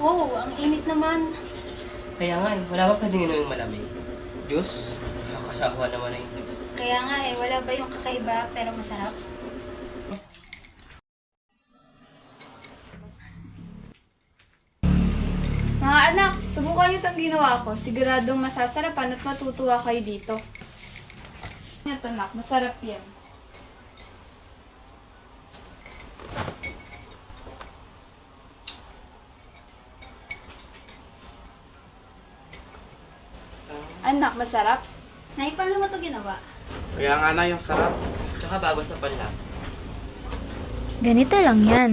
Wow, ang init naman. Kaya nga wala ba pwedeng inom yung malamig? Diyos, nakakasawa naman na yung Diyos. Kaya nga wala ba yung kakaiba pero masarap? Mga anak, subukan niyo itong ginawa ko. Siguradong masasarapan at matutuwa kayo dito. Ito anak, masarap yan. Anak, masarap? Nay, paano mo ito ginawa? Kaya nga na yung sarap. Tsaka bago sa panlasa. Ganito lang yan.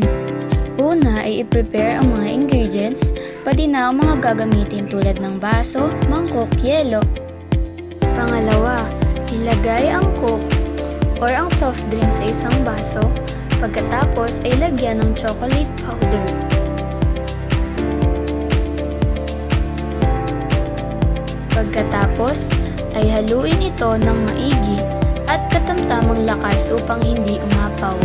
Una ay i-prepare ang mga ingredients, pati na ang mga gagamitin tulad ng baso, mangkok, yelo. Pangalawa, ilagay ang coke or ang soft drink sa isang baso, pagkatapos ay lagyan ng chocolate powder. Pagkatapos ay haluin ito ng maigi at katamtamang lakas upang hindi umapaw.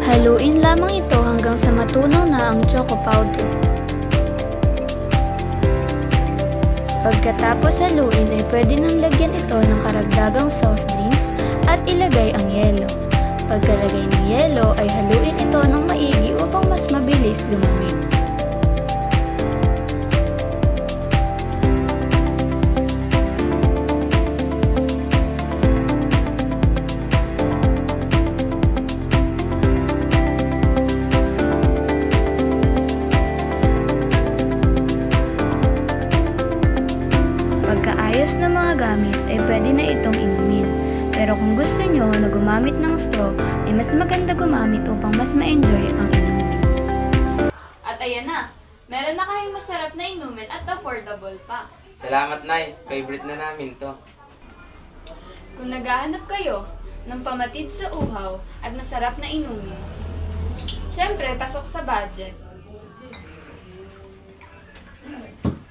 Haluin lamang ito hanggang sa matunaw na ang choco powder. Pagkatapos haluin ay pwede nang lagyan ito ng karagdagang soft drinks at ilagay ang yelo. Pagkalagay ng yelo ay haluin ito ng maigi upang mas mabilis lumamig. Pagkaayos ng mga gamit ay pwede na itong inumin. Pero kung gusto nyo na gumamit ng straw, ay mas maganda gumamit upang mas ma-enjoy ang inumin. At ayan na, meron na kayong masarap na inumin at affordable pa. Salamat, Nay. Favorite na namin to. Kung naghahanap kayo ng pamatid sa uhaw at masarap na inumin, syempre pasok sa budget.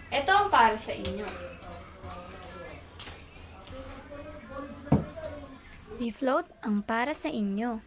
Ito ang para sa inyo. May float ang para sa inyo.